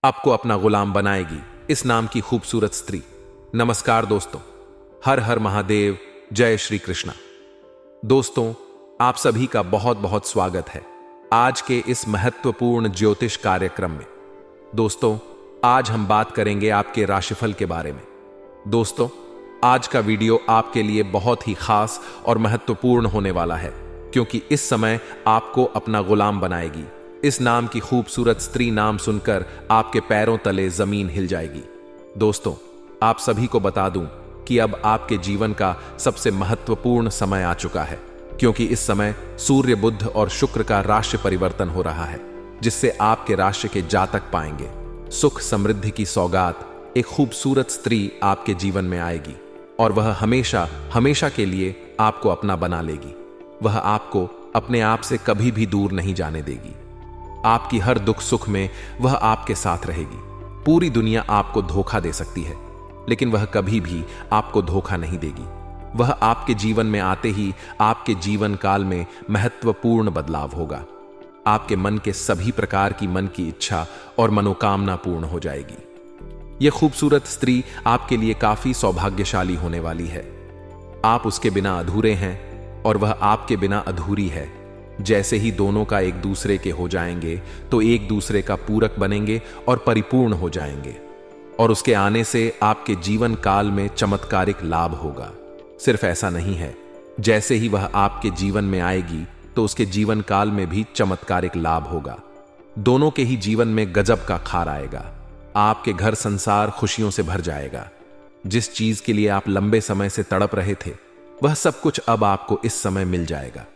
आपको अपना गुलाम बनाएगी इस नाम की खूबसूरत स्त्री। नमस्कार दोस्तों, हर हर महादेव, जय श्री कृष्णा। दोस्तों, आप सभी का बहुत बहुत स्वागत है आज के इस महत्वपूर्ण ज्योतिष कार्यक्रम में। दोस्तों, आज हम बात करेंगे आपके राशिफल के बारे में। दोस्तों, आज का वीडियो आपके लिए बहुत ही खास और महत्वपूर्ण होने वाला है, क्योंकि इस समय आपको अपना गुलाम बनाएगी इस नाम की खूबसूरत स्त्री। नाम सुनकर आपके पैरों तले जमीन हिल जाएगी। दोस्तों, आप सभी को बता दूं कि अब आपके जीवन का सबसे महत्वपूर्ण समय आ चुका है, क्योंकि इस समय सूर्य, बुध और शुक्र का राशि परिवर्तन हो रहा है, जिससे आपके राशि के जातक पाएंगे सुख समृद्धि की सौगात। एक खूबसूरत स्त्री आपके जीवन में आएगी और वह हमेशा हमेशा के लिए आपको अपना बना लेगी। वह आपको अपने आप से कभी भी दूर नहीं जाने देगी। आपकी हर दुख सुख में वह आपके साथ रहेगी। पूरी दुनिया आपको धोखा दे सकती है, लेकिन वह कभी भी आपको धोखा नहीं देगी। वह आपके जीवन में आते ही आपके जीवन काल में महत्वपूर्ण बदलाव होगा। आपके मन के सभी प्रकार की मन की इच्छा और मनोकामना पूर्ण हो जाएगी। यह खूबसूरत स्त्री आपके लिए काफी सौभाग्यशाली होने वाली है। आप उसके बिना अधूरे हैं और वह आपके बिना अधूरी है। जैसे ही दोनों का एक दूसरे के हो जाएंगे तो एक दूसरे का पूरक बनेंगे और परिपूर्ण हो जाएंगे, और उसके आने से आपके जीवन काल में चमत्कारिक लाभ होगा। सिर्फ ऐसा नहीं है, जैसे ही वह आपके जीवन में आएगी तो उसके जीवन काल में भी चमत्कारिक लाभ होगा। दोनों के ही जीवन में गजब का खार आएगा। आपके घर संसार खुशियों से भर जाएगा। जिस चीज के लिए आप लंबे समय से तड़प रहे थे, वह सब कुछ अब आपको इस समय मिल जाएगा।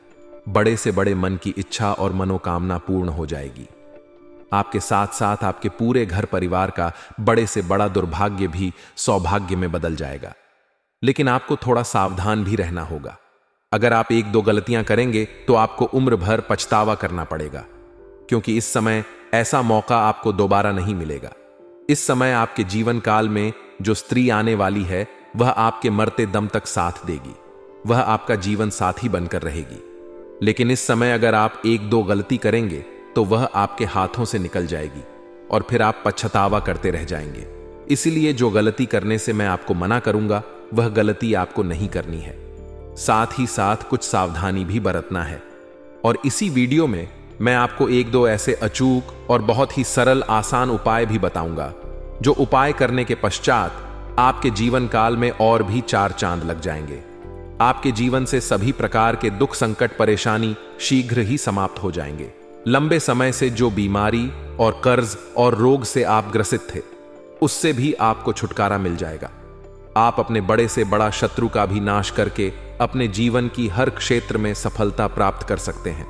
बड़े से बड़े मन की इच्छा और मनोकामना पूर्ण हो जाएगी। आपके साथ साथ आपके पूरे घर परिवार का बड़े से बड़ा दुर्भाग्य भी सौभाग्य में बदल जाएगा। लेकिन आपको थोड़ा सावधान भी रहना होगा। अगर आप एक दो गलतियां करेंगे तो आपको उम्र भर पछतावा करना पड़ेगा, क्योंकि इस समय ऐसा मौका आपको दोबारा नहीं मिलेगा। इस समय आपके जीवन काल में जो स्त्री आने वाली है, वह आपके मरते दम तक साथ देगी। वह आपका जीवन साथी बनकर रहेगी। लेकिन इस समय अगर आप एक दो गलती करेंगे तो वह आपके हाथों से निकल जाएगी और फिर आप पछतावा करते रह जाएंगे। इसीलिए जो गलती करने से मैं आपको मना करूंगा, वह गलती आपको नहीं करनी है। साथ ही साथ कुछ सावधानी भी बरतना है। और इसी वीडियो में मैं आपको एक दो ऐसे अचूक और बहुत ही सरल आसान उपाय भी बताऊंगा, जो उपाय करने के पश्चात आपके जीवन काल में और भी चार चांद लग जाएंगे। आपके जीवन से सभी प्रकार के दुख संकट परेशानी शीघ्र ही समाप्त हो जाएंगे। लंबे समय से जो बीमारी और कर्ज और रोग से आप ग्रसित थे, उससे भी आपको छुटकारा मिल जाएगा। आप अपने बड़े से बड़ा शत्रु का भी नाश करके अपने जीवन की हर क्षेत्र में सफलता प्राप्त कर सकते हैं।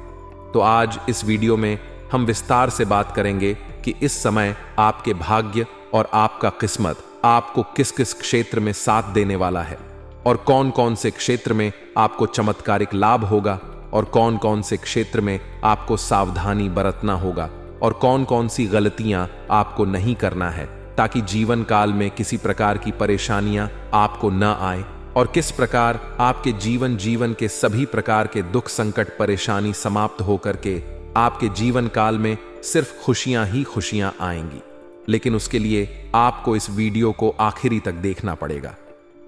तो आज इस वीडियो में हम विस्तार से बात करेंगे कि इस समय आपके भाग्य और आपका किस्मत आपको किस किस क्षेत्र में साथ देने वाला है, और कौन कौन से क्षेत्र में आपको चमत्कारिक लाभ होगा, और कौन कौन से क्षेत्र में आपको सावधानी बरतना होगा, और कौन कौन सी गलतियां आपको नहीं करना है, ताकि जीवन काल में किसी प्रकार की परेशानियां आपको न आए, और किस प्रकार आपके जीवन के सभी प्रकार के दुख संकट परेशानी समाप्त होकर के आपके जीवन काल में सिर्फ खुशियां ही खुशियां आएंगी। लेकिन उसके लिए आपको इस वीडियो को आखिरी तक देखना पड़ेगा,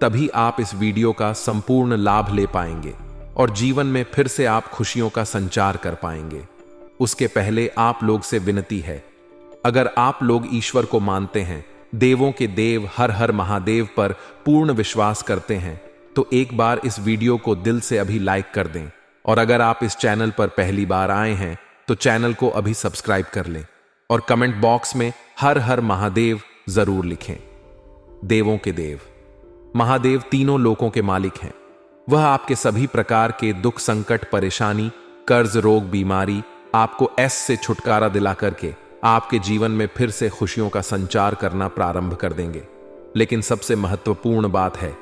तभी आप इस वीडियो का संपूर्ण लाभ ले पाएंगे और जीवन में फिर से आप खुशियों का संचार कर पाएंगे। उसके पहले आप लोग से विनती है, अगर आप लोग ईश्वर को मानते हैं, देवों के देव हर हर महादेव पर पूर्ण विश्वास करते हैं, तो एक बार इस वीडियो को दिल से अभी लाइक कर दें। और अगर आप इस चैनल पर पहली बार आए हैं तो चैनल को अभी सब्सक्राइब कर लें और कमेंट बॉक्स में हर हर महादेव जरूर लिखें। देवों के देव महादेव तीनों लोकों के मालिक हैं। वह आपके सभी प्रकार के दुख संकट परेशानी कर्ज रोग बीमारी आपको से छुटकारा दिला करके आपके जीवन में फिर से खुशियों का संचार करना प्रारंभ कर देंगे। लेकिन सबसे महत्वपूर्ण बात है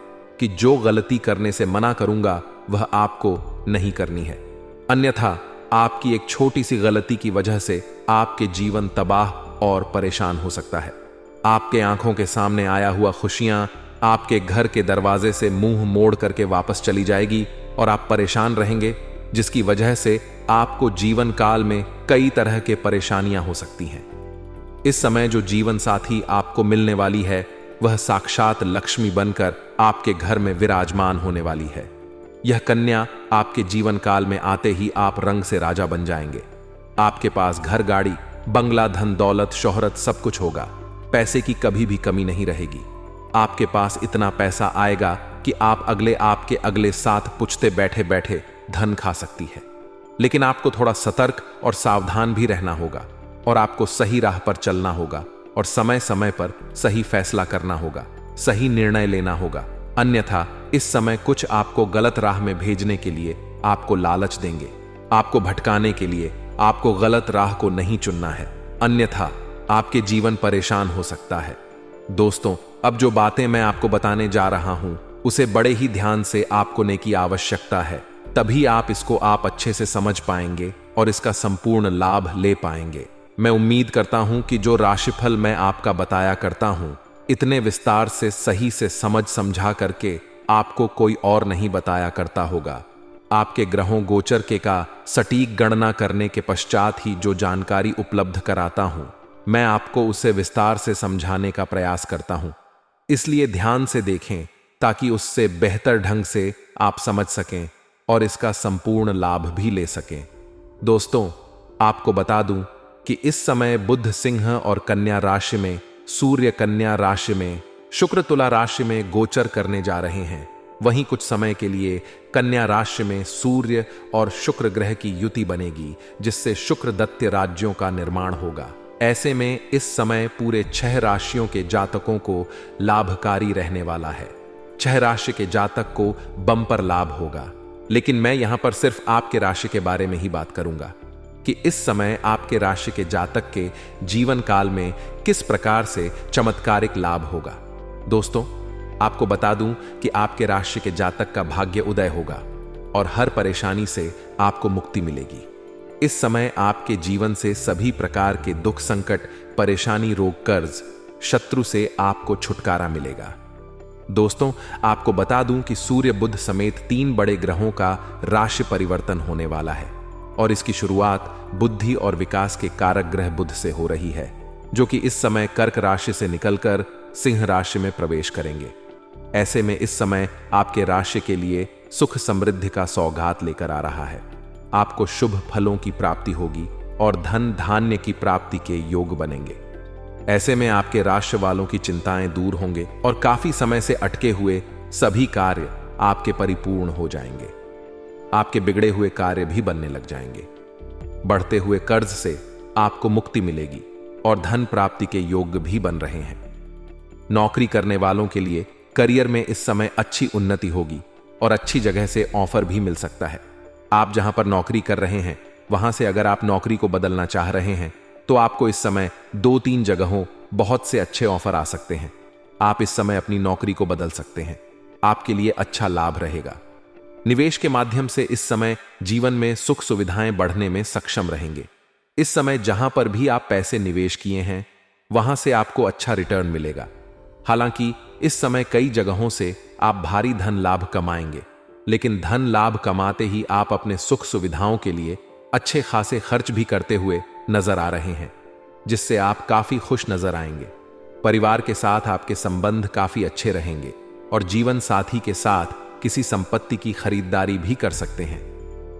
कि जो गलती करने से मना करूंगा वह आपको नहीं करनी है, अन्यथा आपकी एक छोटी सी गलती की वजह से आपके जीवन तबाह और परेशान हो सकता है। आपके आंखों के सामने आया हुआ खुशियां आपके घर के दरवाजे से मुंह मोड़ करके वापस चली जाएगी और आप परेशान रहेंगे, जिसकी वजह से आपको जीवन काल में कई तरह के परेशानियां हो सकती हैं। इस समय जो जीवन साथी आपको मिलने वाली है वह साक्षात लक्ष्मी बनकर आपके घर में विराजमान होने वाली है। यह कन्या आपके जीवन काल में आते ही आप रंग से राजा बन जाएंगे। आपके पास घर, गाड़ी, बंगला, धन दौलत, शोहरत सब कुछ होगा। पैसे की कभी भी कमी नहीं रहेगी। आपके पास इतना पैसा आएगा कि आप आपके अगले 7 पुश्ते बैठे बैठे धन खा सकती है। लेकिन आपको थोड़ा सतर्क और सावधान भी रहना होगा और आपको सही राह पर चलना होगा और समय समय पर सही फैसला करना होगा, सही निर्णय लेना होगा। अन्यथा इस समय कुछ आपको गलत राह में भेजने के लिए आपको लालच देंगे। आपको भटकाने के लिए आपको गलत राह को नहीं चुनना है, अन्यथा आपके जीवन परेशान हो सकता है। दोस्तों, अब जो बातें मैं आपको बताने जा रहा हूं उसे बड़े ही ध्यान से आपको लेने की आवश्यकता है, तभी इसको आप अच्छे से समझ पाएंगे और इसका संपूर्ण लाभ ले पाएंगे। मैं उम्मीद करता हूं कि जो राशिफल मैं आपका बताया करता हूं इतने विस्तार से सही से समझा करके आपको कोई और नहीं बताया करता होगा। आपके ग्रहों गोचर के का सटीक गणना करने के पश्चात ही जो जानकारी उपलब्ध कराता हूं मैं आपको उसे विस्तार से समझाने का प्रयास करता हूं। इसलिए ध्यान से देखें ताकि उससे बेहतर ढंग से आप समझ सकें और इसका संपूर्ण लाभ भी ले सकें। दोस्तों, आपको बता दूं कि इस समय बुध सिंह और कन्या राशि में, सूर्य कन्या राशि में, शुक्र तुला राशि में गोचर करने जा रहे हैं। वहीं कुछ समय के लिए कन्या राशि में सूर्य और शुक्र ग्रह की युति बनेगी, जिससे शुक्र दत्त राज्यों का निर्माण होगा। ऐसे में इस समय पूरे 6 राशियों के जातकों को लाभकारी रहने वाला है। 6 राशि के जातक को बम्पर लाभ होगा। लेकिन मैं यहां पर सिर्फ आपके राशि के बारे में ही बात करूंगा कि इस समय आपके राशि के जातक के जीवन काल में किस प्रकार से चमत्कारिक लाभ होगा। दोस्तों, आपको बता दूं कि आपके राशि के जातक का भाग्य उदय होगा और हर परेशानी से आपको मुक्ति मिलेगी। इस समय आपके जीवन से सभी प्रकार के दुख, संकट, परेशानी, रोग, कर्ज, शत्रु से आपको छुटकारा मिलेगा। दोस्तों, आपको बता दूं कि सूर्य, बुध समेत 3 बड़े ग्रहों का राशि परिवर्तन होने वाला है और इसकी शुरुआत बुद्धि और विकास के कारक ग्रह बुध से हो रही है, जो कि इस समय कर्क राशि से निकलकर सिंह राशि में प्रवेश करेंगे। ऐसे में इस समय आपके राशि के लिए सुख समृद्धि का सौगात लेकर आ रहा है। आपको शुभ फलों की प्राप्ति होगी और धन धान्य की प्राप्ति के योग बनेंगे। ऐसे में आपके राशि वालों की चिंताएं दूर होंगे और काफी समय से अटके हुए सभी कार्य आपके परिपूर्ण हो जाएंगे। आपके बिगड़े हुए कार्य भी बनने लग जाएंगे। बढ़ते हुए कर्ज से आपको मुक्ति मिलेगी और धन प्राप्ति के योग भी बन रहे हैं। नौकरी करने वालों के लिए करियर में इस समय अच्छी उन्नति होगी और अच्छी जगह से ऑफर भी मिल सकता है। आप जहां पर नौकरी कर रहे हैं वहां से अगर आप नौकरी को बदलना चाह रहे हैं तो आपको इस समय 2-3 जगहों बहुत से अच्छे ऑफर आ सकते हैं। आप इस समय अपनी नौकरी को बदल सकते हैं। आपके लिए अच्छा लाभ रहेगा। निवेश के माध्यम से इस समय जीवन में सुख सुविधाएं बढ़ने में सक्षम रहेंगे। इस समय जहां पर भी आप पैसे निवेश किए हैं वहां से आपको अच्छा रिटर्न मिलेगा। हालांकि इस समय कई जगहों से आप भारी धन लाभ कमाएंगे, लेकिन धन लाभ कमाते ही आप अपने सुख सुविधाओं के लिए अच्छे खासे खर्च भी करते हुए नजर आ रहे हैं, जिससे आप काफी खुश नजर आएंगे। परिवार के साथ आपके संबंध काफी अच्छे रहेंगे और जीवन साथी के साथ किसी संपत्ति की खरीदारी भी कर सकते हैं।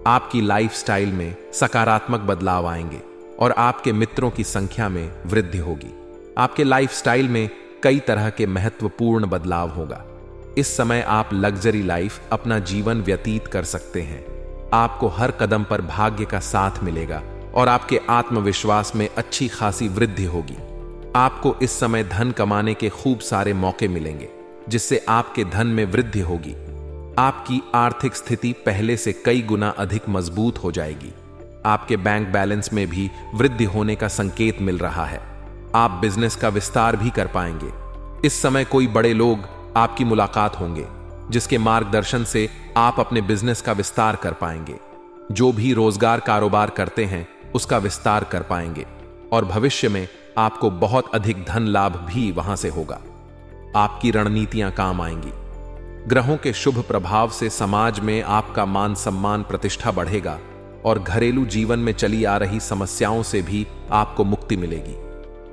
आपकी लाइफस्टाइल में सकारात्मक बदलाव आएंगे और आपके मित्रों की संख्या में वृद्धि होगी। आपके लाइफस्टाइल में कई तरह के महत्वपूर्ण बदलाव होगा। इस समय आप लग्जरी लाइफ अपना जीवन व्यतीत कर सकते हैं। आपको हर कदम पर भाग्य का साथ मिलेगा और आपके आत्मविश्वास में अच्छी खासी वृद्धि होगी। आपको इस समय धन कमाने के खूब सारे मौके मिलेंगे, जिससे आपके धन में वृद्धि होगी। आपकी आर्थिक स्थिति पहले से कई गुना अधिक मजबूत हो जाएगी। आपके बैंक बैलेंस में भी वृद्धि होने का संकेत मिल रहा है। आप बिजनेस का विस्तार भी कर पाएंगे। इस समय कोई बड़े लोग आपकी मुलाकात होंगे, जिसके मार्गदर्शन से आप अपने बिजनेस का विस्तार कर पाएंगे। जो भी रोजगार कारोबार करते हैं उसका विस्तार कर पाएंगे और भविष्य में आपको बहुत अधिक धन लाभ भी वहां से होगा। आपकी रणनीतियां काम आएंगी। ग्रहों के शुभ प्रभाव से समाज में आपका मान सम्मान प्रतिष्ठा बढ़ेगा और घरेलू जीवन में चली आ रही समस्याओं से भी आपको मुक्ति मिलेगी।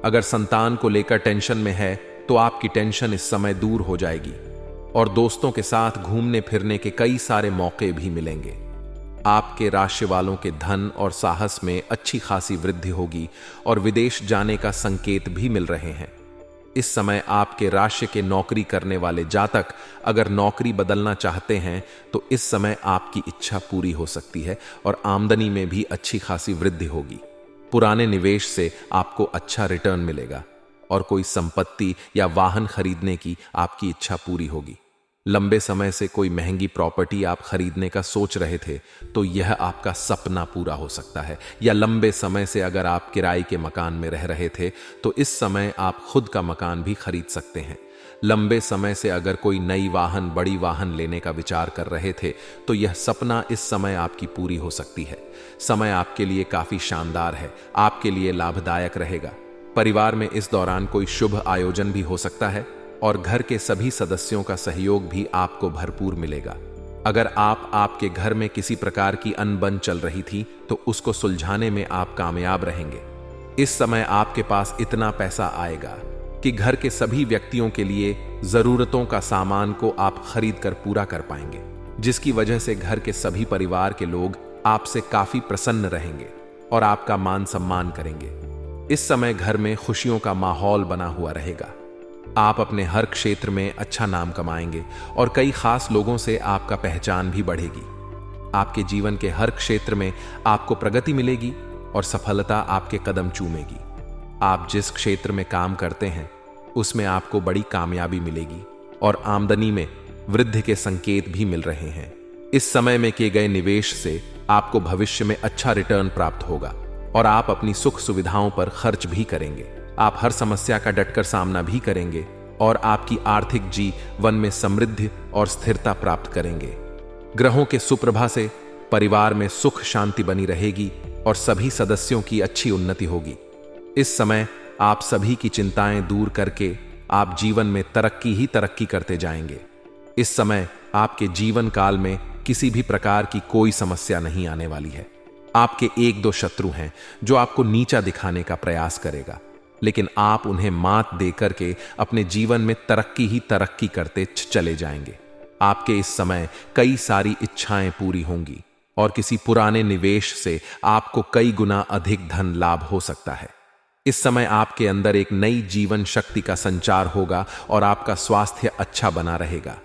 अगर संतान को लेकर टेंशन में है तो आपकी टेंशन इस समय दूर हो जाएगी और दोस्तों के साथ घूमने फिरने के कई सारे मौके भी मिलेंगे। आपके राशि वालों के धन और साहस में अच्छी खासी वृद्धि होगी और विदेश जाने का संकेत भी मिल रहे हैं। इस समय आपके राशि के नौकरी करने वाले जातक अगर नौकरी बदलना चाहते हैं तो इस समय आपकी इच्छा पूरी हो सकती है और आमदनी में भी अच्छी खासी वृद्धि होगी। पुराने निवेश से आपको अच्छा रिटर्न मिलेगा और कोई संपत्ति या वाहन खरीदने की आपकी इच्छा पूरी होगी। लंबे समय से कोई महंगी प्रॉपर्टी आप खरीदने का सोच रहे थे तो यह आपका सपना पूरा हो सकता है, या लंबे समय से अगर आप किराए के मकान में रह रहे थे तो इस समय आप खुद का मकान भी खरीद सकते हैं। लंबे समय से अगर कोई नई वाहन, बड़ी वाहन लेने का विचार कर रहे थे तो यह सपना इस समय आपकी पूरी हो सकती है। समय आपके लिए काफी शानदार है, आपके लिए लाभदायक रहेगा। परिवार में इस दौरान कोई शुभ आयोजन भी हो सकता है और घर के सभी सदस्यों का सहयोग भी आपको भरपूर मिलेगा। अगर आपके घर में किसी प्रकार की अनबन चल रही थी तो उसको सुलझाने में आप कामयाब रहेंगे। इस समय आपके पास इतना पैसा आएगा कि घर के सभी व्यक्तियों के लिए जरूरतों का सामान को आप खरीद कर पूरा कर पाएंगे, जिसकी वजह से घर के सभी परिवार के लोग आपसे काफी प्रसन्न रहेंगे और आपका मान सम्मान करेंगे। इस समय घर में खुशियों का माहौल बना हुआ रहेगा। आप अपने हर क्षेत्र में अच्छा नाम कमाएंगे और कई खास लोगों से आपका पहचान भी बढ़ेगी। आपके जीवन के हर क्षेत्र में आपको प्रगति मिलेगी और सफलता आपके कदम चूमेगी। आप जिस क्षेत्र में काम करते हैं उसमें आपको बड़ी कामयाबी मिलेगी और आमदनी में वृद्धि के संकेत भी मिल रहे हैं। इस समय में किए गए निवेश से आपको भविष्य में अच्छा रिटर्न प्राप्त होगा और आप अपनी सुख सुविधाओं पर खर्च भी करेंगे। आप हर समस्या का डटकर सामना भी करेंगे और आपकी आर्थिक जीवन में समृद्धि और स्थिरता प्राप्त करेंगे। ग्रहों के सुप्रभा से परिवार में सुख शांति बनी रहेगी और सभी सदस्यों की अच्छी उन्नति होगी। इस समय आप सभी की चिंताएं दूर करके आप जीवन में तरक्की ही तरक्की करते जाएंगे। इस समय आपके जीवन काल में किसी भी प्रकार की कोई समस्या नहीं आने वाली है। आपके एक दो शत्रु हैं जो आपको नीचा दिखाने का प्रयास करेगा, लेकिन आप उन्हें मात दे करके अपने जीवन में तरक्की ही तरक्की करते चले जाएंगे। आपके इस समय कई सारी इच्छाएं पूरी होंगी और किसी पुराने निवेश से आपको कई गुना अधिक धन लाभ हो सकता है। इस समय आपके अंदर एक नई जीवन शक्ति का संचार होगा और आपका स्वास्थ्य अच्छा बना रहेगा।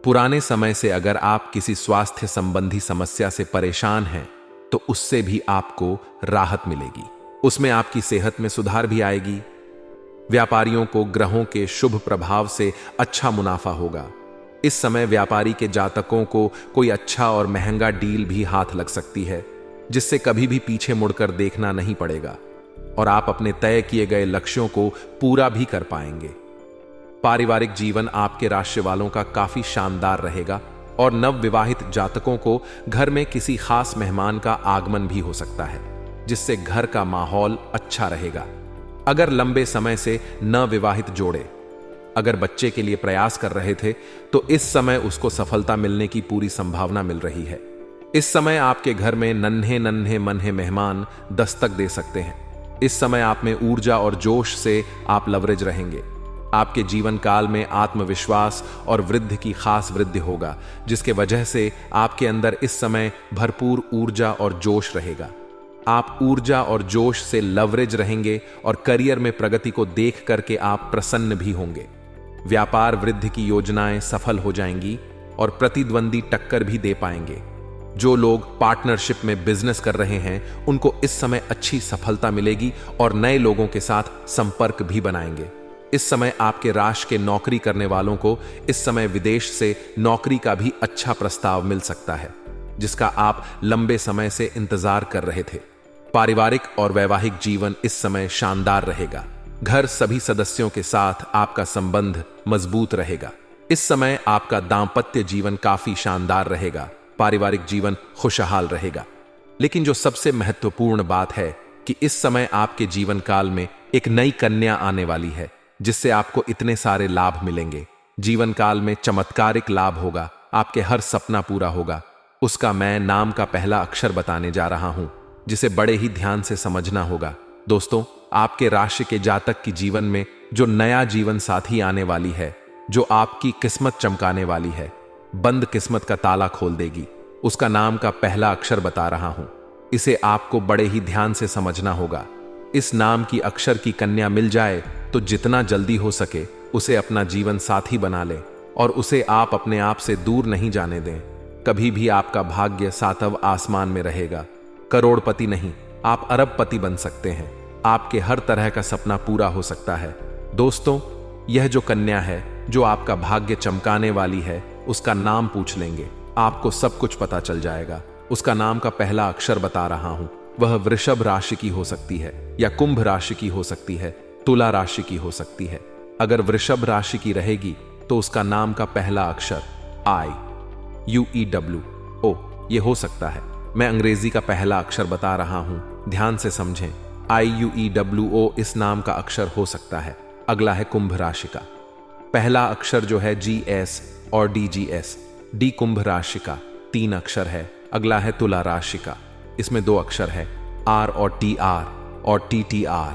पुराने समय से अगर आप किसी स्वास्थ्य संबंधी समस्या से परेशान हैं तो उससे भी आपको राहत मिलेगी, उसमें आपकी सेहत में सुधार भी आएगी। व्यापारियों को ग्रहों के शुभ प्रभाव से अच्छा मुनाफा होगा। इस समय व्यापारी के जातकों को कोई अच्छा और महंगा डील भी हाथ लग सकती है, जिससे कभी भी पीछे मुड़कर देखना नहीं पड़ेगा और आप अपने तय किए गए लक्ष्यों को पूरा भी कर पाएंगे। पारिवारिक जीवन आपके राशि वालों का काफी शानदार रहेगा और नव विवाहित जातकों को घर में किसी खास मेहमान का आगमन भी हो सकता है, जिससे घर का माहौल अच्छा रहेगा। अगर लंबे समय से न विवाहित जोड़े अगर बच्चे के लिए प्रयास कर रहे थे तो इस समय उसको सफलता मिलने की पूरी संभावना मिल रही है। इस समय आपके घर में नन्हे नन्हे मन्हे मेहमान दस्तक दे सकते हैं। इस समय आप में ऊर्जा और जोश से आप लवरेज रहेंगे। आपके जीवन काल में आत्मविश्वास और वृद्धि की खास वृद्धि होगा, जिसके वजह से आपके अंदर इस समय भरपूर ऊर्जा और जोश रहेगा। आप ऊर्जा और जोश से लवरेज रहेंगे और करियर में प्रगति को देख करके आप प्रसन्न भी होंगे। व्यापार वृद्धि की योजनाएं सफल हो जाएंगी और प्रतिद्वंदी टक्कर भी दे पाएंगे। जो लोग पार्टनरशिप में बिजनेस कर रहे हैं उनको इस समय अच्छी सफलता मिलेगी और नए लोगों के साथ संपर्क भी बनाएंगे। इस समय आपके राशि के नौकरी करने वालों को इस समय विदेश से नौकरी का भी अच्छा प्रस्ताव मिल सकता है, जिसका आप लंबे समय से इंतजार कर रहे थे। पारिवारिक और वैवाहिक जीवन इस समय शानदार रहेगा। घर सभी सदस्यों के साथ आपका संबंध मजबूत रहेगा। इस समय आपका दांपत्य जीवन काफी शानदार रहेगा। पारिवारिक जीवन खुशहाल रहेगा। लेकिन जो सबसे महत्वपूर्ण बात है कि इस समय आपके जीवन काल में एक नई कन्या आने वाली है, जिससे आपको इतने सारे लाभ मिलेंगे। जीवन काल में चमत्कारिक लाभ होगा। आपके हर सपना पूरा होगा। उसका मैं नाम का पहला अक्षर बताने जा रहा हूं, जिसे बड़े ही ध्यान से समझना होगा। दोस्तों, आपके राशि के जातक की जीवन में जो नया जीवन साथी आने वाली है, जो आपकी किस्मत चमकाने वाली है, बंद किस्मत का ताला खोल देगी, उसका नाम का पहला अक्षर बता रहा हूं। इसे आपको बड़े ही ध्यान से समझना होगा। इस नाम की अक्षर की कन्या मिल जाए तो जितना जल्दी हो सके उसे अपना जीवन साथी बना ले और उसे आप अपने आप से दूर नहीं जाने दें। कभी भी आपका भाग्य सातव आसमान में रहेगा। करोड़पति नहीं, आप अरबपति बन सकते हैं। आपके हर तरह का सपना पूरा हो सकता है। दोस्तों, यह जो कन्या है जो आपका भाग्य चमकाने वाली है, उसका नाम पूछ लेंगे, आपको सब कुछ पता चल जाएगा। उसका नाम का पहला अक्षर बता रहा हूं। वह वृषभ राशि की हो सकती है या कुंभ राशि की हो सकती है, तुला राशि की हो सकती है। अगर वृषभ राशि की रहेगी तो उसका नाम का पहला अक्षर IUEWO ये हो सकता है। मैं अंग्रेजी का पहला अक्षर बता रहा हूं, ध्यान से समझें। IUEWO इस नाम का अक्षर हो सकता है। अगला है कुंभ राशि का पहला अक्षर जो है GS और DGS। डी कुंभ राशि का 3 अक्षर है। अगला है तुला राशि का, इसमें 2 अक्षर है, R और TR और TTR।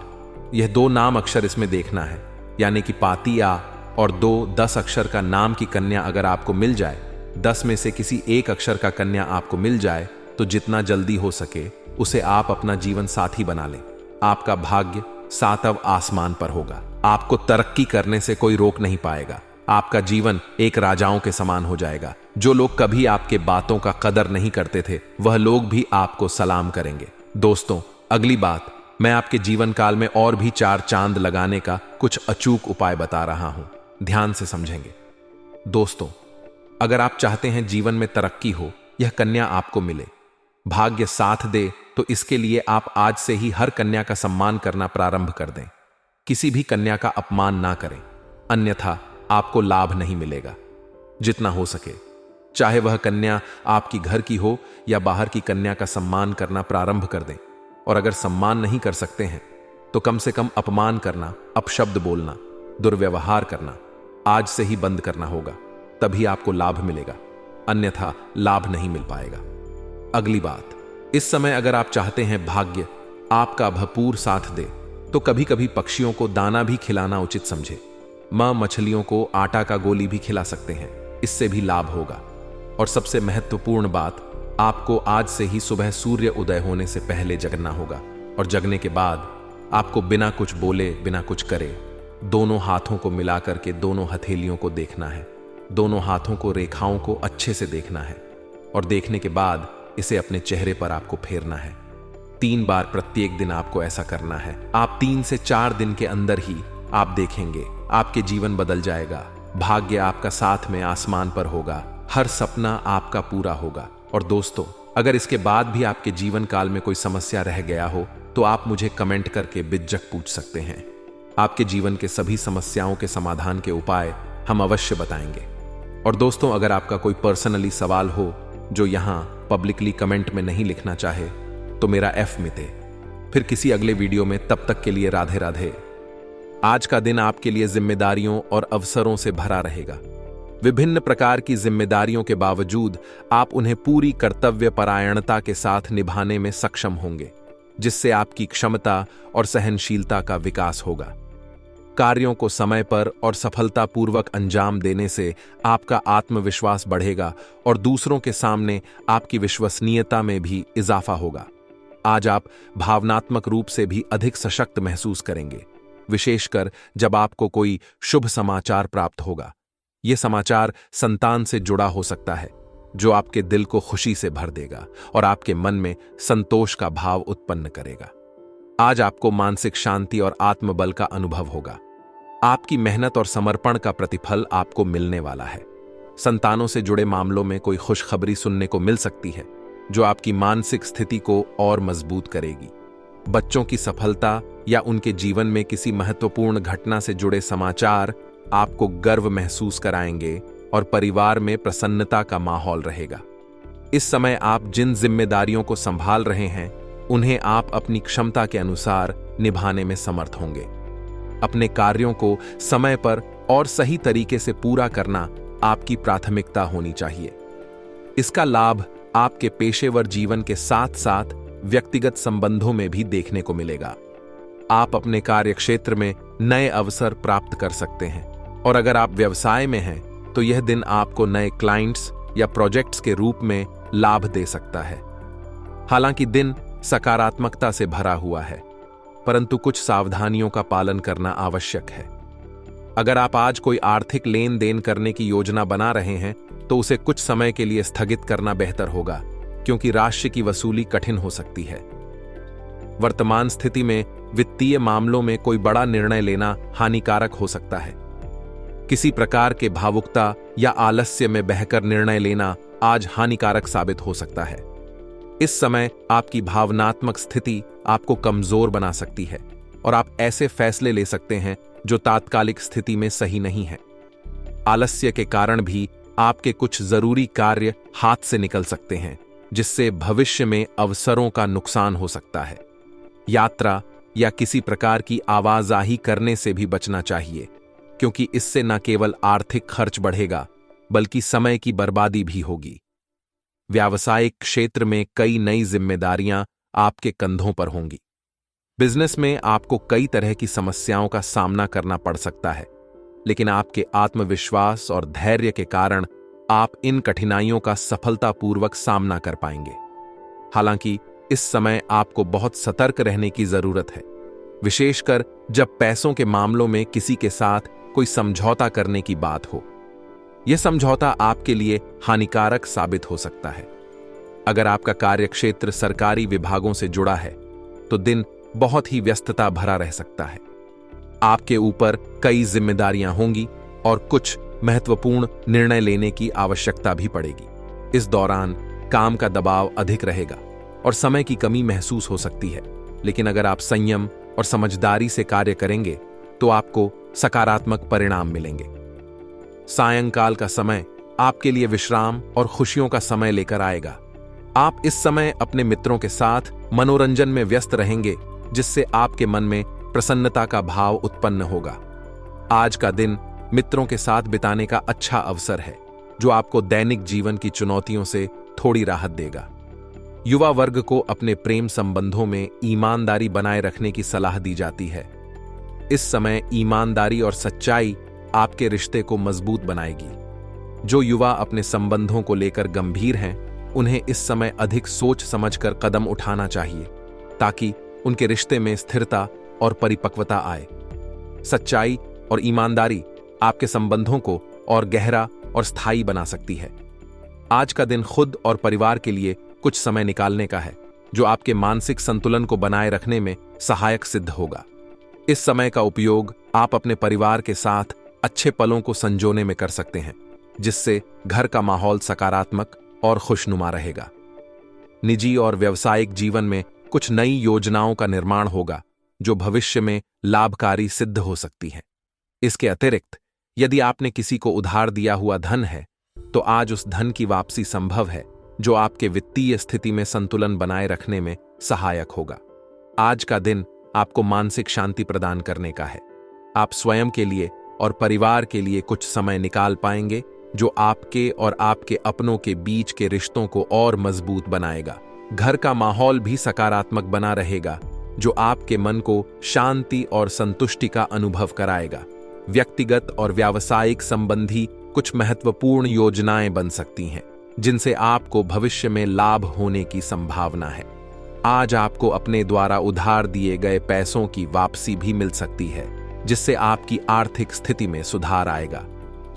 यह 2 नाम अक्षर इसमें देखना है, यानी कि पातिया और 2 10 अक्षर का नाम की कन्या अगर आपको मिल जाए, 10 में से किसी एक अक्षर का कन्या आपको मिल जाए तो जितना जल्दी हो सके उसे आप अपना जीवन साथी बना लें। आपका भाग्य सातव आसमान पर होगा। आपको तरक्की करने से कोई रोक नहीं पाएगा। आपका जीवन एक राजाओं के समान हो जाएगा। जो लोग कभी आपके बातों का कदर नहीं करते थे, वह लोग भी आपको सलाम करेंगे। दोस्तों, अगली बात, मैं आपके जीवन काल में और भी 4 चांद लगाने का कुछ अचूक उपाय बता रहा हूं, ध्यान से समझेंगे। दोस्तों, अगर आप चाहते हैं जीवन में तरक्की हो, यह कन्या आपको मिले, भाग्य साथ दे, तो इसके लिए आप आज से ही हर कन्या का सम्मान करना प्रारंभ कर दें। किसी भी कन्या का अपमान ना करें, अन्यथा आपको लाभ नहीं मिलेगा। जितना हो सके, चाहे वह कन्या आपकी घर की हो या बाहर की कन्या का सम्मान करना प्रारंभ कर दें। और अगर सम्मान नहीं कर सकते हैं तो कम से कम अपमान करना, अपशब्द बोलना, दुर्व्यवहार करना आज से ही बंद करना होगा, तभी आपको लाभ मिलेगा, अन्यथा लाभ नहीं मिल पाएगा। अगली बात, इस समय अगर आप चाहते हैं भाग्य आपका भरपूर साथ दे तो कभी कभी पक्षियों को दाना भी खिलाना उचित समझे। मछलियों को आटा का गोली भी खिला सकते हैं, इससे भी लाभ होगा। और सबसे महत्वपूर्ण बात, आपको आज से ही सुबह सूर्य उदय होने से पहले जगना होगा और जगने के बाद आपको बिना कुछ बोले, बिना कुछ करे, दोनों हाथों को मिला करके दोनों हथेलियों को देखना है। दोनों हाथों को, रेखाओं को अच्छे से देखना है और देखने के बाद इसे अपने चेहरे पर आपको फेरना है। 3 बार प्रत्येक दिन आपको ऐसा करना है। आप 3 से 4 दिन के अंदर ही आप देखेंगे आपके जीवन बदल जाएगा। भाग्य आपका साथ में आसमान पर होगा, हर सपना आपका पूरा होगा। और दोस्तों, अगर इसके बाद भी आपके जीवन काल में कोई समस्या रह गया हो तो आप मुझे कमेंट करके बेझिझक पूछ सकते हैं। आपके जीवन के सभी समस्याओं के समाधान के उपाय हम अवश्य बताएंगे। और दोस्तों, अगर आपका कोई पर्सनली सवाल हो जो यहां पब्लिकली कमेंट में नहीं लिखना चाहे तो मेरा F मिटे। फिर किसी अगले वीडियो में, तब तक के लिए राधे राधे। आज का दिन आपके लिए जिम्मेदारियों और अवसरों से भरा रहेगा। विभिन्न प्रकार की जिम्मेदारियों के बावजूद आप उन्हें पूरी कर्तव्य परायणता के साथ निभाने में सक्षम होंगे, जिससे आपकी क्षमता और सहनशीलता का विकास होगा। कार्यों को समय पर और सफलतापूर्वक अंजाम देने से आपका आत्मविश्वास बढ़ेगा और दूसरों के सामने आपकी विश्वसनीयता में भी इजाफा होगा। आज आप भावनात्मक रूप से भी अधिक सशक्त महसूस करेंगे, विशेषकर जब आपको कोई शुभ समाचार प्राप्त होगा। यह समाचार संतान से जुड़ा हो सकता है, जो आपके दिल को खुशी से भर देगा और आपके मन में संतोष का भाव उत्पन्न करेगा। आज आपको मानसिक शांति और आत्मबल का अनुभव होगा। आपकी मेहनत और समर्पण का प्रतिफल आपको मिलने वाला है। संतानों से जुड़े मामलों में कोई खुशखबरी सुनने को मिल सकती है, जो आपकी मानसिक स्थिति को और मजबूत करेगी। बच्चों की सफलता या उनके जीवन में किसी महत्वपूर्ण घटना से जुड़े समाचार आपको गर्व महसूस कराएंगे और परिवार में प्रसन्नता का माहौल रहेगा। इस समय आप जिन जिम्मेदारियों को संभाल रहे हैं, उन्हें आप अपनी क्षमता के अनुसार निभाने में समर्थ होंगे। अपने कार्यों को समय पर और सही तरीके से पूरा करना आपकी प्राथमिकता होनी चाहिए। इसका लाभ आपके पेशेवर जीवन के साथ साथ व्यक्तिगत संबंधों में भी देखने को मिलेगा। आप अपने कार्यक्षेत्र में नए अवसर प्राप्त कर सकते हैं। और अगर आप व्यवसाय में हैं तो यह दिन आपको नए क्लाइंट्स या प्रोजेक्ट्स के रूप में लाभ दे सकता है। हालांकि दिन सकारात्मकता से भरा हुआ है, परंतु कुछ सावधानियों का पालन करना आवश्यक है। अगर आप आज कोई आर्थिक लेन देन करने की योजना बना रहे हैं तो उसे कुछ समय के लिए स्थगित करना बेहतर होगा, क्योंकि राशि की वसूली कठिन हो सकती है। वर्तमान स्थिति में वित्तीय मामलों में कोई बड़ा निर्णय लेना हानिकारक हो सकता है। किसी प्रकार के भावुकता या आलस्य में बहकर निर्णय लेना आज हानिकारक साबित हो सकता है। इस समय आपकी भावनात्मक स्थिति आपको कमजोर बना सकती है और आप ऐसे फैसले ले सकते हैं जो तात्कालिक स्थिति में सही नहीं है। आलस्य के कारण भी आपके कुछ जरूरी कार्य हाथ से निकल सकते हैं, जिससे भविष्य में अवसरों का नुकसान हो सकता है। यात्रा या किसी प्रकार की आवाजाही करने से भी बचना चाहिए, क्योंकि इससे न केवल आर्थिक खर्च बढ़ेगा बल्कि समय की बर्बादी भी होगी। व्यावसायिक क्षेत्र में कई नई जिम्मेदारियां आपके कंधों पर होंगी। बिजनेस में आपको कई तरह की समस्याओं का सामना करना पड़ सकता है, लेकिन आपके आत्मविश्वास और धैर्य के कारण आप इन कठिनाइयों का सफलतापूर्वक सामना कर पाएंगे। हालांकि इस समय आपको बहुत सतर्क रहने की जरूरत है, विशेषकर जब पैसों के मामलों में किसी के साथ कोई समझौता करने की बात हो। यह समझौता आपके लिए हानिकारक साबित हो सकता है। अगर आपका कार्यक्षेत्र सरकारी विभागों से जुड़ा है तो दिन बहुत ही व्यस्तता भरा रह सकता है। आपके ऊपर कई जिम्मेदारियां होंगी और कुछ महत्वपूर्ण निर्णय लेने की आवश्यकता भी पड़ेगी। इस दौरान काम का दबाव अधिक रहेगा और समय की कमी महसूस हो सकती है, लेकिन अगर आप संयम और समझदारी से कार्य करेंगे तो आपको सकारात्मक परिणाम मिलेंगे। सायंकाल का समय आपके लिए विश्राम और खुशियों का समय लेकर आएगा। आप इस समय अपने मित्रों के साथ मनोरंजन में व्यस्त रहेंगे, जिससे आपके मन में प्रसन्नता का भाव उत्पन्न होगा। आज का दिन मित्रों के साथ बिताने का अच्छा अवसर है, जो आपको दैनिक जीवन की चुनौतियों से थोड़ी राहत देगा। युवा वर्ग को अपने प्रेम संबंधों में ईमानदारी बनाए रखने की सलाह दी जाती है। इस समय ईमानदारी और सच्चाई आपके रिश्ते को मजबूत बनाएगी। जो युवा अपने संबंधों को लेकर गंभीर हैं, उन्हें इस समय अधिक सोच समझकर कदम उठाना चाहिए, ताकि उनके रिश्ते में स्थिरता और परिपक्वता आए। सच्चाई और ईमानदारी आपके संबंधों को और गहरा और स्थायी बना सकती है। आज का दिन खुद और परिवार के लिए कुछ समय निकालने का है, जो आपके मानसिक संतुलन को बनाए रखने में सहायक सिद्ध होगा। इस समय का उपयोग आप अपने परिवार के साथ अच्छे पलों को संजोने में कर सकते हैं, जिससे घर का माहौल सकारात्मक और खुशनुमा रहेगा। निजी और व्यावसायिक जीवन में कुछ नई योजनाओं का निर्माण होगा, जो भविष्य में लाभकारी सिद्ध हो सकती हैं। इसके अतिरिक्त यदि आपने किसी को उधार दिया हुआ धन है, तो आज उस धन की वापसी संभव है, जो आपके वित्तीय स्थिति में संतुलन बनाए रखने में सहायक होगा। आज का दिन आपको मानसिक शांति प्रदान करने का है। आप स्वयं के लिए और परिवार के लिए कुछ समय निकाल पाएंगे, जो आपके और आपके अपनों के बीच के रिश्तों को और मजबूत बनाएगा। घर का माहौल भी सकारात्मक बना रहेगा, जो आपके मन को शांति और संतुष्टि का अनुभव कराएगा। व्यक्तिगत और व्यावसायिक संबंधी कुछ महत्वपूर्ण योजनाएं बन सकती हैं, जिनसे आपको भविष्य में लाभ होने की संभावना है। आज आपको अपने द्वारा उधार दिए गए पैसों की वापसी भी मिल सकती है, जिससे आपकी आर्थिक स्थिति में सुधार आएगा।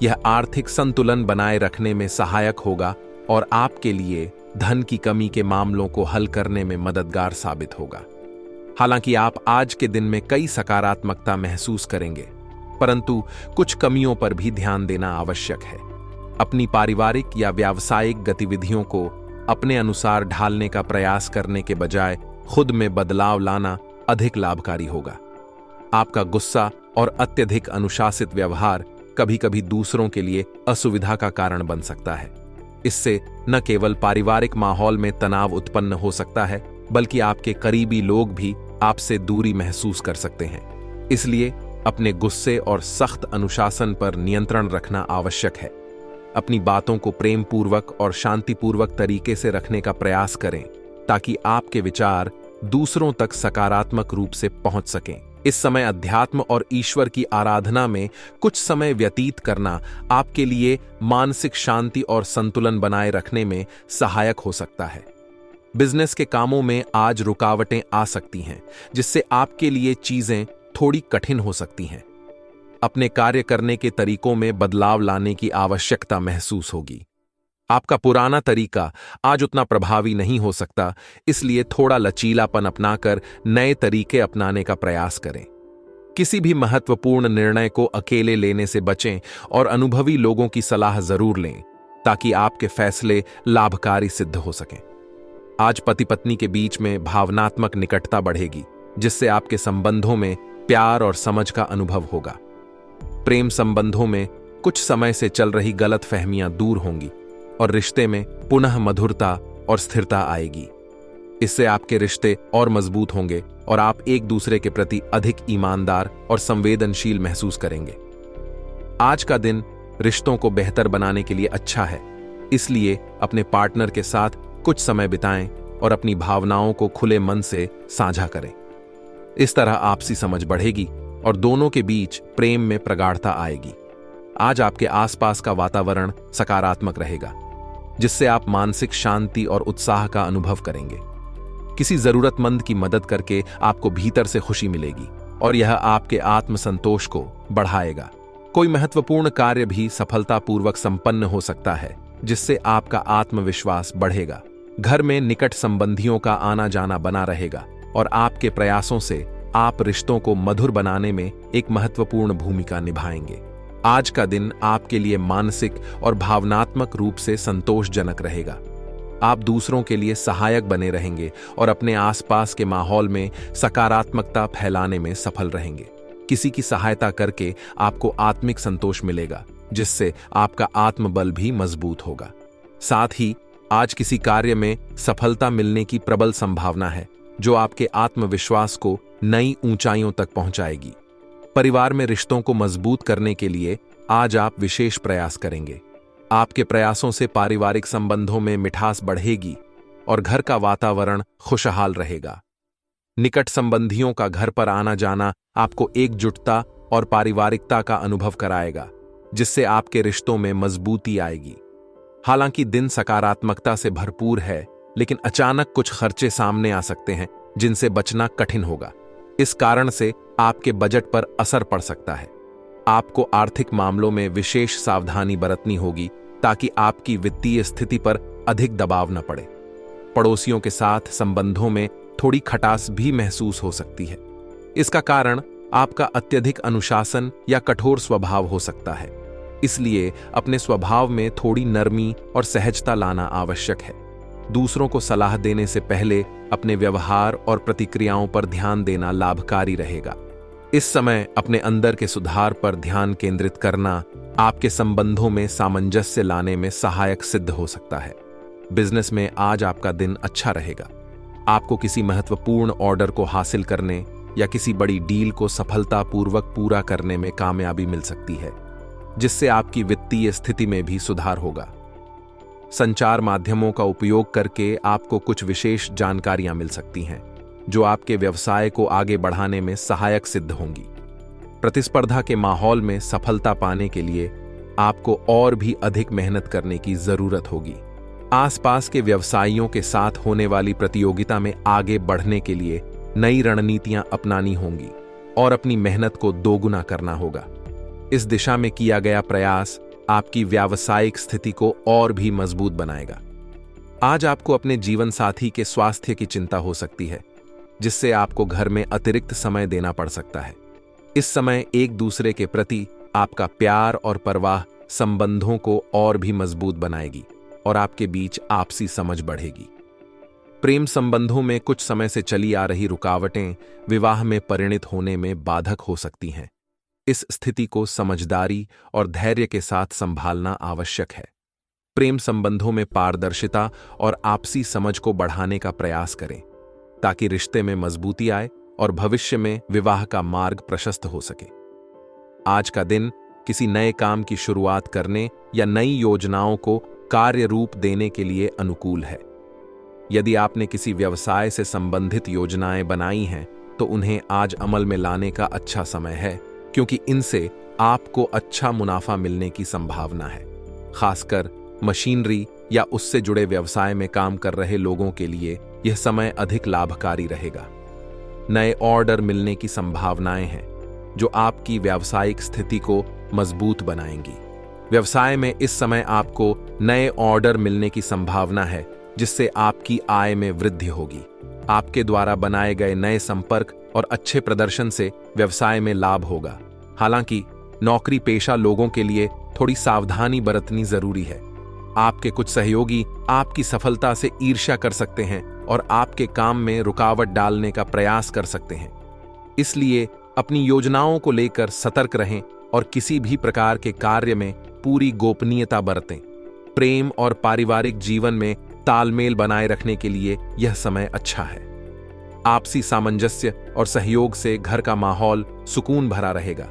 यह आर्थिक संतुलन बनाए रखने में सहायक होगा और आपके लिए धन की कमी के मामलों को हल करने में मददगार साबित होगा। हालांकि आप आज के दिन में कई सकारात्मकता महसूस करेंगे, परंतु कुछ कमियों पर भी ध्यान देना आवश्यक है। अपनी पारिवारिक या व्यावसायिक गतिविधियों को अपने अनुसार ढालने का प्रयास करने के बजाय खुद में बदलाव लाना अधिक लाभकारी होगा। आपका गुस्सा और अत्यधिक अनुशासित व्यवहार कभी-कभी दूसरों के लिए असुविधा का कारण बन सकता है। इससे न केवल पारिवारिक माहौल में तनाव उत्पन्न हो सकता है, बल्कि आपके करीबी लोग भी आपसे दूरी महसूस कर सकते हैं। इसलिए अपने गुस्से और सख्त अनुशासन पर नियंत्रण रखना आवश्यक है। अपनी बातों को प्रेमपूर्वक और शांतिपूर्वक तरीके से रखने का प्रयास करें, ताकि आपके विचार दूसरों तक सकारात्मक रूप से पहुंच सकें। इस समय अध्यात्म और ईश्वर की आराधना में कुछ समय व्यतीत करना आपके लिए मानसिक शांति और संतुलन बनाए रखने में सहायक हो सकता है। बिजनेस के कामों में आज रुकावटें आ सकती हैं, जिससे आपके लिए चीजें थोड़ी कठिन हो सकती हैं। अपने कार्य करने के तरीकों में बदलाव लाने की आवश्यकता महसूस होगी। आपका पुराना तरीका आज उतना प्रभावी नहीं हो सकता, इसलिए थोड़ा लचीलापन अपनाकर नए तरीके अपनाने का प्रयास करें। किसी भी महत्वपूर्ण निर्णय को अकेले लेने से बचें और अनुभवी लोगों की सलाह जरूर लें, ताकि आपके फैसले लाभकारी सिद्ध हो सकें। आज पति पत्नी के बीच में भावनात्मक निकटता बढ़ेगी, जिससे आपके संबंधों में प्यार और समझ का अनुभव होगा। प्रेम संबंधों में कुछ समय से चल रही गलतफहमियां दूर होंगी और रिश्ते में पुनः मधुरता और स्थिरता आएगी। इससे आपके रिश्ते और मजबूत होंगे और आप एक दूसरे के प्रति अधिक ईमानदार और संवेदनशील महसूस करेंगे। आज का दिन रिश्तों को बेहतर बनाने के लिए अच्छा है, इसलिए अपने पार्टनर के साथ कुछ समय बिताएं और अपनी भावनाओं को खुले मन से साझा करें। इस तरह आपसी समझ बढ़ेगी और दोनों के बीच प्रेम में प्रगाढ़ता आएगी। आज आपके आसपास का वातावरण सकारात्मक रहेगा, जिससे आप मानसिक शांति और उत्साह का अनुभव करेंगे। किसी जरूरतमंद की मदद करके आपको भीतर से खुशी मिलेगी और यह आपके आत्मसंतोष को बढ़ाएगा। कोई महत्वपूर्ण कार्य भी सफलतापूर्वक संपन्न हो सकता है, जिससे आपका आत्मविश्वास बढ़ेगा। घर में निकट संबंधियों का आना जाना बना रहेगा और आपके प्रयासों से आप रिश्तों को मधुर बनाने में एक महत्वपूर्ण भूमिका निभाएंगे। आज का दिन आपके लिए मानसिक और भावनात्मक रूप से संतोषजनक रहेगा। आप दूसरों के लिए सहायक बने रहेंगे और अपने आसपास के माहौल में सकारात्मकता फैलाने में सफल रहेंगे। किसी की सहायता करके आपको आत्मिक संतोष मिलेगा, जिससे आपका आत्मबल भी मजबूत होगा। साथ ही आज किसी कार्य में सफलता मिलने की प्रबल संभावना है, जो आपके आत्मविश्वास को नई ऊंचाइयों तक पहुंचाएगी। परिवार में रिश्तों को मजबूत करने के लिए आज आप विशेष प्रयास करेंगे। आपके प्रयासों से पारिवारिक संबंधों में मिठास बढ़ेगी और घर का वातावरण खुशहाल रहेगा। निकट संबंधियों का घर पर आना जाना आपको एकजुटता और पारिवारिकता का अनुभव कराएगा, जिससे आपके रिश्तों में मजबूती आएगी। हालांकि दिन सकारात्मकता से भरपूर है, लेकिन अचानक कुछ खर्चे सामने आ सकते हैं, जिनसे बचना कठिन होगा। इस कारण से आपके बजट पर असर पड़ सकता है। आपको आर्थिक मामलों में विशेष सावधानी बरतनी होगी, ताकि आपकी वित्तीय स्थिति पर अधिक दबाव न पड़े। पड़ोसियों के साथ संबंधों में थोड़ी खटास भी महसूस हो सकती है। इसका कारण आपका अत्यधिक अनुशासन या कठोर स्वभाव हो सकता है। इसलिए अपने स्वभाव में थोड़ी नरमी और सहजता लाना आवश्यक है। दूसरों को सलाह देने से पहले अपने व्यवहार और प्रतिक्रियाओं पर ध्यान देना लाभकारी रहेगा। इस समय अपने अंदर के सुधार पर ध्यान केंद्रित करना आपके संबंधों में सामंजस्य लाने में सहायक सिद्ध हो सकता है। बिजनेस में आज आपका दिन अच्छा रहेगा। आपको किसी महत्वपूर्ण ऑर्डर को हासिल करने या किसी बड़ी डील को सफलतापूर्वक पूरा करने में कामयाबी मिल सकती है, जिससे आपकी वित्तीय स्थिति में भी सुधार होगा। संचार माध्यमों का उपयोग करके आपको कुछ विशेष जानकारियां मिल सकती हैं, जो आपके व्यवसाय को आगे बढ़ाने में सहायक सिद्ध होंगी। प्रतिस्पर्धा के माहौल में सफलता पाने के लिए आपको और भी अधिक मेहनत करने की जरूरत होगी। आसपास के व्यवसायियों के साथ होने वाली प्रतियोगिता में आगे बढ़ने के लिए नई रणनीतियां अपनानी होंगी और अपनी मेहनत को दोगुना करना होगा। इस दिशा में किया गया प्रयास आपकी व्यावसायिक स्थिति को और भी मजबूत बनाएगा। आज आपको अपने जीवन साथी के स्वास्थ्य की चिंता हो सकती है, जिससे आपको घर में अतिरिक्त समय देना पड़ सकता है। इस समय एक दूसरे के प्रति आपका प्यार और परवाह संबंधों को और भी मजबूत बनाएगी और आपके बीच आपसी समझ बढ़ेगी। प्रेम संबंधों में कुछ समय से चली आ रही रुकावटें विवाह में परिणित होने में बाधक हो सकती हैं। इस स्थिति को समझदारी और धैर्य के साथ संभालना आवश्यक है। प्रेम संबंधों में पारदर्शिता और आपसी समझ को बढ़ाने का प्रयास करें, ताकि रिश्ते में मजबूती आए और भविष्य में विवाह का मार्ग प्रशस्त हो सके। आज का दिन किसी नए काम की शुरुआत करने या नई योजनाओं को कार्य रूप देने के लिए अनुकूल है। यदि आपने किसी व्यवसाय से संबंधित योजनाएं बनाई हैं तो उन्हें आज अमल में लाने का अच्छा समय है, क्योंकि इनसे आपको अच्छा मुनाफा मिलने की संभावना है। खासकर मशीनरी या उससे जुड़े व्यवसाय में काम कर रहे लोगों के लिए यह समय अधिक लाभकारी रहेगा। नए ऑर्डर मिलने की संभावनाएं हैं जो आपकी व्यावसायिक स्थिति को मजबूत बनाएंगी। व्यवसाय में इस समय आपको नए ऑर्डर मिलने की संभावना है, जिससे आपकी आय में वृद्धि होगी। आपके द्वारा बनाए गए नए संपर्क और अच्छे प्रदर्शन से व्यवसाय में लाभ होगा। हालांकि नौकरी पेशा लोगों के लिए थोड़ी सावधानी बरतनी जरूरी है। आपके कुछ सहयोगी आपकी सफलता से ईर्ष्या कर सकते हैं और आपके काम में रुकावट डालने का प्रयास कर सकते हैं। इसलिए अपनी योजनाओं को लेकर सतर्क रहें और किसी भी प्रकार के कार्य में पूरी गोपनीयता बरतें। प्रेम और पारिवारिक जीवन में तालमेल बनाए रखने के लिए यह समय अच्छा है। आपसी सामंजस्य और सहयोग से घर का माहौल सुकून भरा रहेगा,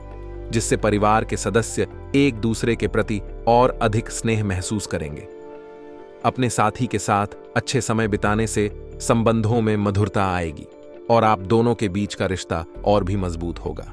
जिससे परिवार के सदस्य एक दूसरे के प्रति और अधिक स्नेह महसूस करेंगे। अपने साथी के साथ अच्छे समय बिताने से संबंधों में मधुरता आएगी और आप दोनों के बीच का रिश्ता और भी मजबूत होगा।